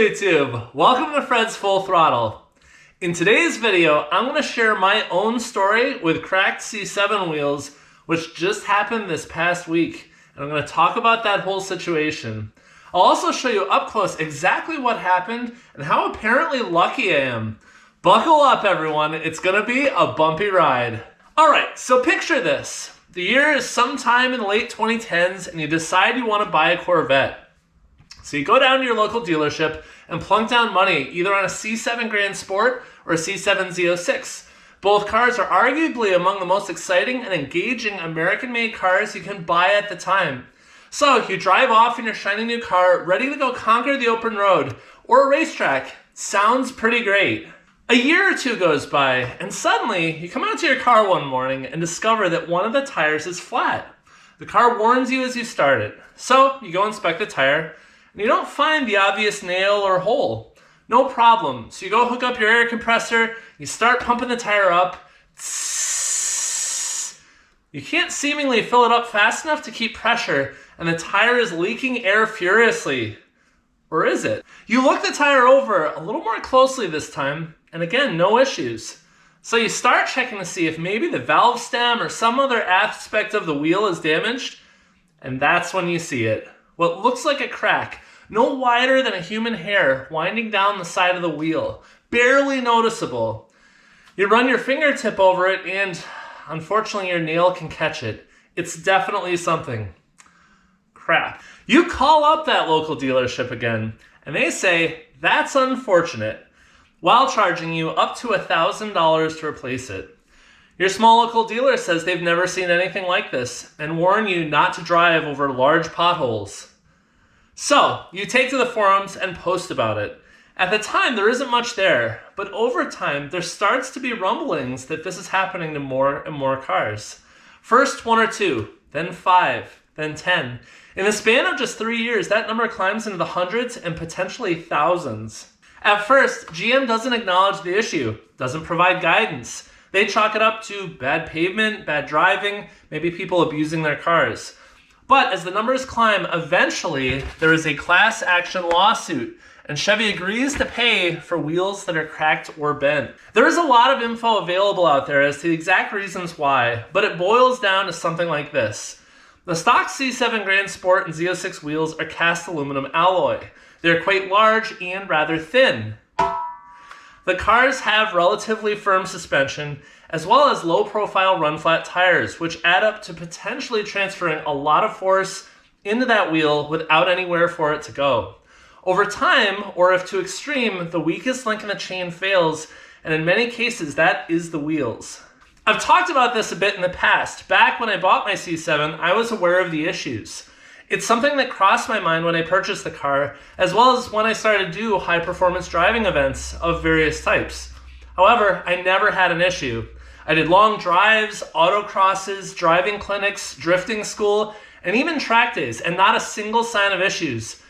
YouTube? Welcome to Fred's Full Throttle. In today's video, I'm going to share my own story with cracked C7 wheels, which just happened this past week, and I'm going to talk about that whole situation. I'll also show you up close exactly what happened and how apparently lucky I am. Buckle up, everyone. It's going to be a bumpy ride. Alright, so picture this. The year is sometime in the late 2010s, and you decide you want to buy a Corvette. So you go down to your local dealership and plunk down money either on a C7 Grand Sport or a C7 Z06. Both cars are arguably among the most exciting and engaging American-made cars you can buy at the time. So you drive off in your shiny new car, ready to go conquer the open road or a racetrack. Sounds pretty great. A year or two goes by, and suddenly you come out to your car one morning and discover that one of the tires is flat. The car warns you as you start it. So you go inspect the tire, and you don't find the obvious nail or hole. No problem. So you go hook up your air compressor, you start pumping the tire up. You can't seemingly fill it up fast enough to keep pressure, and the tire is leaking air furiously. Or is it? You look the tire over a little more closely this time, and again, no issues. So you start checking to see if maybe the valve stem or some other aspect of the wheel is damaged, and that's when you see it. What looks like a crack, no wider than a human hair, winding down the side of the wheel. Barely noticeable. You run your fingertip over it and, unfortunately, your nail can catch it. It's definitely something. Crap. You call up that local dealership again, and they say, that's unfortunate, while charging you up to $1,000 to replace it. Your small local dealer says they've never seen anything like this and warn you not to drive over large potholes. So, you take to the forums and post about it. At the time, there isn't much there, but over time, there starts to be rumblings that this is happening to more and more cars. First 1 or 2, then 5, then 10. In the span of just 3 years, that number climbs into the hundreds and potentially thousands. At first, GM doesn't acknowledge the issue, doesn't provide guidance. They chalk it up to bad pavement, bad driving, maybe people abusing their cars. But as the numbers climb, eventually there is a class action lawsuit, and Chevy agrees to pay for wheels that are cracked or bent. There is a lot of info available out there as to the exact reasons why, but it boils down to something like this. The stock C7 Grand Sport and Z06 wheels are cast aluminum alloy. They are quite large and rather thin. The cars have relatively firm suspension, as well as low-profile run-flat tires, which add up to potentially transferring a lot of force into that wheel without anywhere for it to go. Over time, or if too extreme, the weakest link in the chain fails, and in many cases, that is the wheels. I've talked about this a bit in the past. Back when I bought my C7, I was aware of the issues. It's something that crossed my mind when I purchased the car, as well as when I started to do high-performance driving events of various types. However, I never had an issue. I did long drives, autocrosses, driving clinics, drifting school, and even track days, and not a single sign of issues,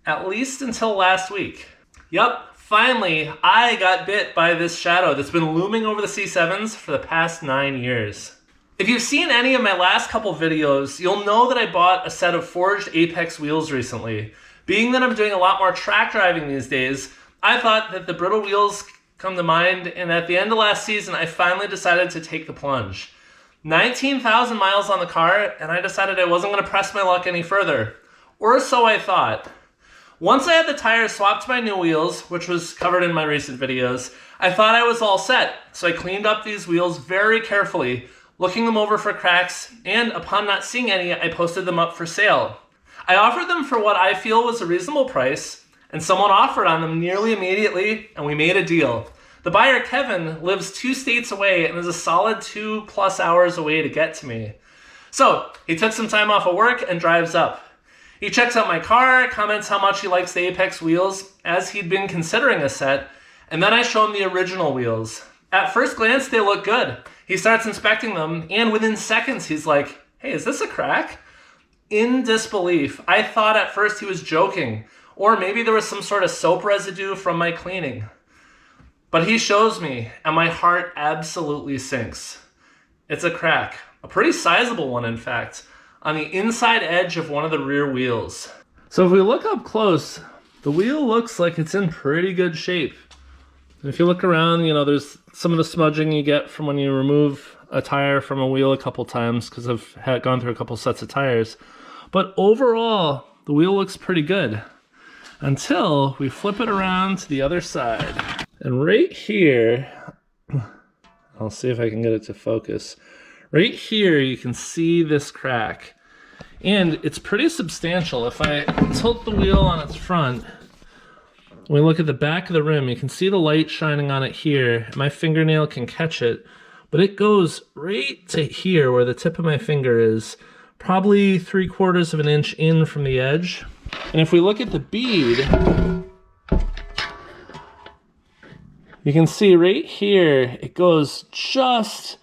at least until last week. Yup, finally, I got bit by this shadow that's been looming over the C7s for the past 9 years. If you've seen any of my last couple videos, you'll know that I bought a set of forged Apex wheels recently. Being that I'm doing a lot more track driving these days, I thought that the brittle wheels come to mind, and at the end of last season, I finally decided to take the plunge. 19,000 miles on the car, and I decided I wasn't going to press my luck any further. Or so I thought. Once I had the tires swapped to my new wheels, which was covered in my recent videos, I thought I was all set, so I cleaned up these wheels very carefully, looking them over for cracks, and upon not seeing any, I posted them up for sale. I offered them for what I feel was a reasonable price, and someone offered on them nearly immediately, and we made a deal. The buyer, Kevin, lives 2 states away and is a solid 2+ hours away to get to me. So, he took some time off of work and drives up. He checks out my car, comments how much he likes the Apex wheels, as he'd been considering a set, and then I show him the original wheels. At first glance, they look good. He starts inspecting them, and within seconds, he's like, hey, is this a crack? In disbelief. I thought at first he was joking, or maybe there was some sort of soap residue from my cleaning. But he shows me, and my heart absolutely sinks. It's a crack, a pretty sizable one in fact, on the inside edge of one of the rear wheels. So if we look up close, the wheel looks like it's in pretty good shape. And if you look around, you know, there's some of the smudging you get from when you remove a tire from a wheel a couple times, because I've gone through a couple sets of tires. But overall, the wheel looks pretty good until we flip it around to the other side. And right here, I'll see if I can get it to focus. Right here, you can see this crack. And it's pretty substantial. If I tilt the wheel on its front, when we look at the back of the rim, you can see the light shining on it here. My fingernail can catch it, but it goes right to here where the tip of my finger is, probably 3/4 of an inch in from the edge. And if we look at the bead, you can see right here, it goes just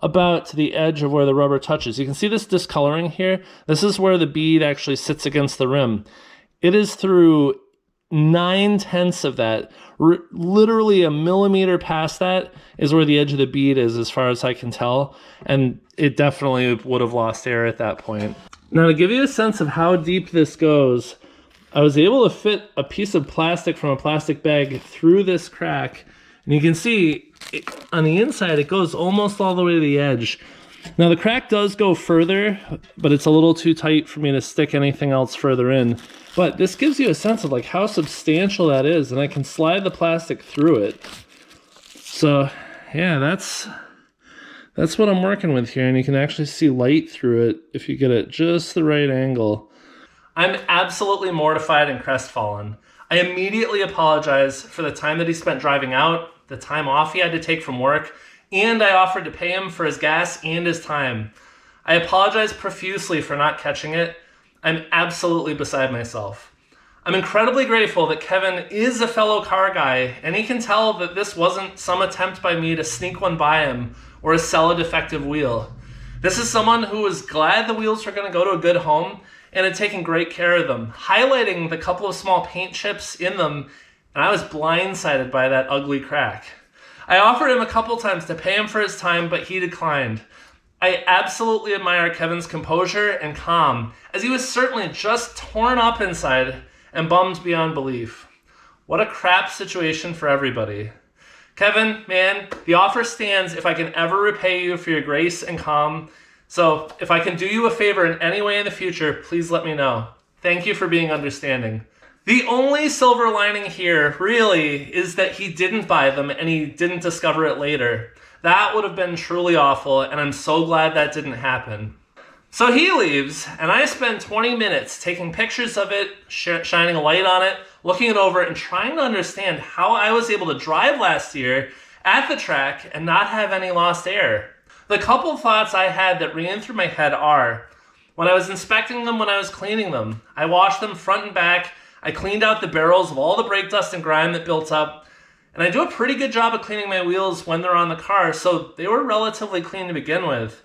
about to the edge of where the rubber touches. You can see this discoloring here. This is where the bead actually sits against the rim. It is through 9/10 of that. Literally a millimeter past that is where the edge of the bead is, as far as I can tell. And it definitely would have lost air at that point. Now, to give you a sense of how deep this goes, I was able to fit a piece of plastic from a plastic bag through this crack. And you can see on the inside, it goes almost all the way to the edge. Now the crack does go further, but it's a little too tight for me to stick anything else further in. But this gives you a sense of like how substantial that is, and I can slide the plastic through it. So yeah, that's what I'm working with here, and you can actually see light through it if you get it just the right angle. I'm absolutely mortified and crestfallen. I immediately apologize for the time that he spent driving out, the time off he had to take from work, and I offered to pay him for his gas and his time. I apologize profusely for not catching it. I'm absolutely beside myself. I'm incredibly grateful that Kevin is a fellow car guy, and he can tell that this wasn't some attempt by me to sneak one by him or to sell a defective wheel. This is someone who was glad the wheels were going to go to a good home and had taken great care of them, highlighting the couple of small paint chips in them, and I was blindsided by that ugly crack. I offered him a couple times to pay him for his time, but he declined. I absolutely admire Kevin's composure and calm, as he was certainly just torn up inside and bummed beyond belief. What a crap situation for everybody. Kevin, man, the offer stands if I can ever repay you for your grace and calm. So if I can do you a favor in any way in the future, please let me know. Thank you for being understanding. The only silver lining here, really, is that he didn't buy them and he didn't discover it later. That would have been truly awful, and I'm so glad that didn't happen. So he leaves, and I spend 20 minutes taking pictures of it, shining a light on it, looking it over, and trying to understand how I was able to drive last year at the track and not have any lost air. The couple thoughts I had that ran through my head are, when I was inspecting them, when I was cleaning them, I washed them front and back, I cleaned out the barrels of all the brake dust and grime that built up, and I do a pretty good job of cleaning my wheels when they're on the car, so they were relatively clean to begin with.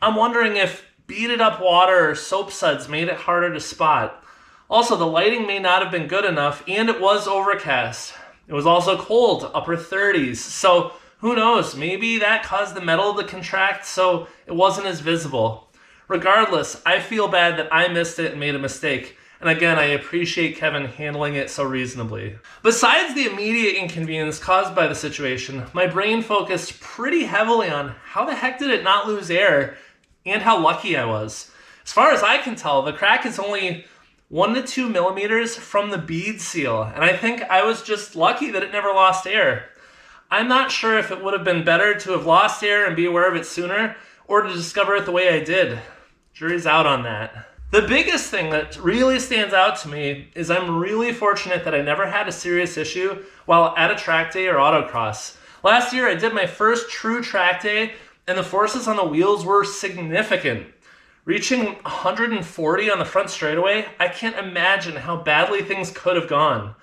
I'm wondering if beaded up water or soap suds made it harder to spot. Also, the lighting may not have been good enough, and it was overcast. It was also cold, upper 30s, so who knows, maybe that caused the metal to contract so it wasn't as visible. Regardless, I feel bad that I missed it and made a mistake. And again, I appreciate Kevin handling it so reasonably. Besides the immediate inconvenience caused by the situation, my brain focused pretty heavily on how the heck did it not lose air and how lucky I was. As far as I can tell, the crack is only 1 to 2 millimeters from the bead seal, and I think I was just lucky that it never lost air. I'm not sure if it would have been better to have lost air and be aware of it sooner, or to discover it the way I did. Jury's out on that. The biggest thing that really stands out to me is I'm really fortunate that I never had a serious issue while at a track day or autocross. Last year I did my first true track day and the forces on the wheels were significant. Reaching 140 on the front straightaway, I can't imagine how badly things could have gone.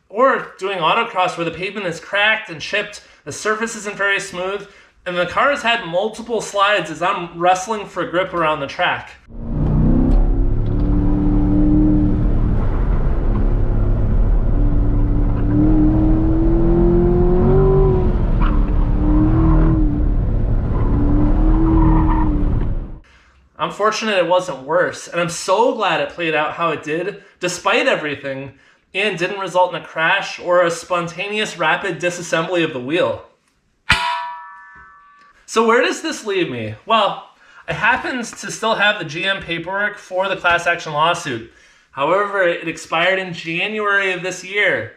Or doing autocross where the pavement is cracked and chipped, the surface isn't very smooth, and the car has had multiple slides as I'm wrestling for grip around the track. I'm fortunate it wasn't worse, and I'm so glad it played out how it did, despite everything, and didn't result in a crash or a spontaneous rapid disassembly of the wheel. So where does this leave me? Well, I happen to still have the GM paperwork for the class action lawsuit. However, it expired in January of this year.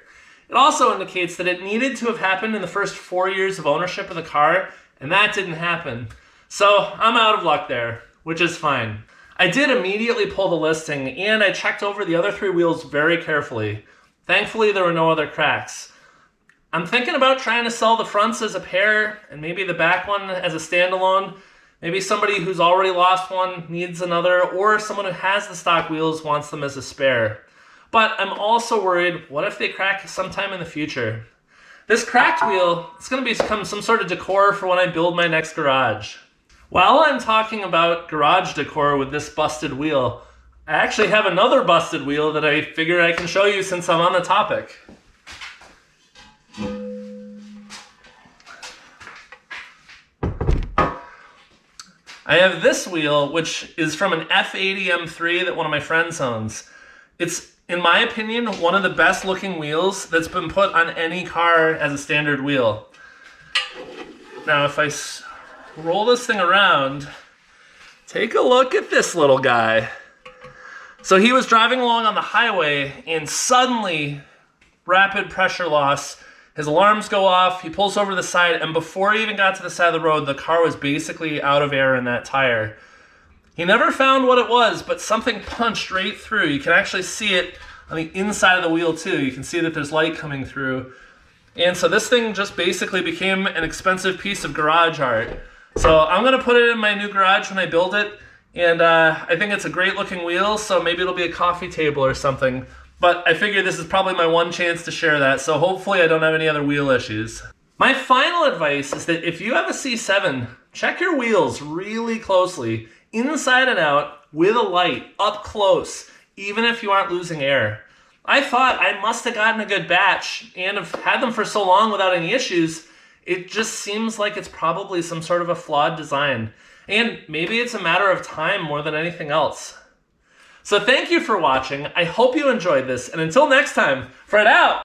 It also indicates that it needed to have happened in the first 4 years of ownership of the car, and that didn't happen. So I'm out of luck there, which is fine. I did immediately pull the listing, and I checked over the other 3 wheels very carefully. Thankfully, there were no other cracks. I'm thinking about trying to sell the fronts as a pair, and maybe the back one as a standalone. Maybe somebody who's already lost one needs another, or someone who has the stock wheels wants them as a spare. But I'm also worried, what if they crack sometime in the future? This cracked wheel, it's going to become some sort of decor for when I build my next garage. While I'm talking about garage decor with this busted wheel, I actually have another busted wheel that I figure I can show you since I'm on the topic. I have this wheel, which is from an F80 M3 that one of my friends owns. It's, in my opinion, one of the best looking wheels that's been put on any car as a standard wheel. Now, if I roll this thing around, take a look at this little guy. So he was driving along on the highway and suddenly, rapid pressure loss, his alarms go off, he pulls over to the side, and before he even got to the side of the road, the car was basically out of air in that tire. He never found what it was, but something punched right through. You can actually see it on the inside of the wheel too. You can see that there's light coming through. And so this thing just basically became an expensive piece of garage art. So I'm gonna put it in my new garage when I build it, and I think it's a great looking wheel, so maybe it'll be a coffee table or something. But I figure this is probably my one chance to share that, so hopefully I don't have any other wheel issues. My final advice is that if you have a C7, check your wheels really closely, inside and out, with a light, up close, even if you aren't losing air. I thought I must have gotten a good batch and have had them for so long without any issues. It just seems like it's probably some sort of a flawed design. And maybe it's a matter of time more than anything else. So thank you for watching. I hope you enjoyed this. And until next time, Fred out!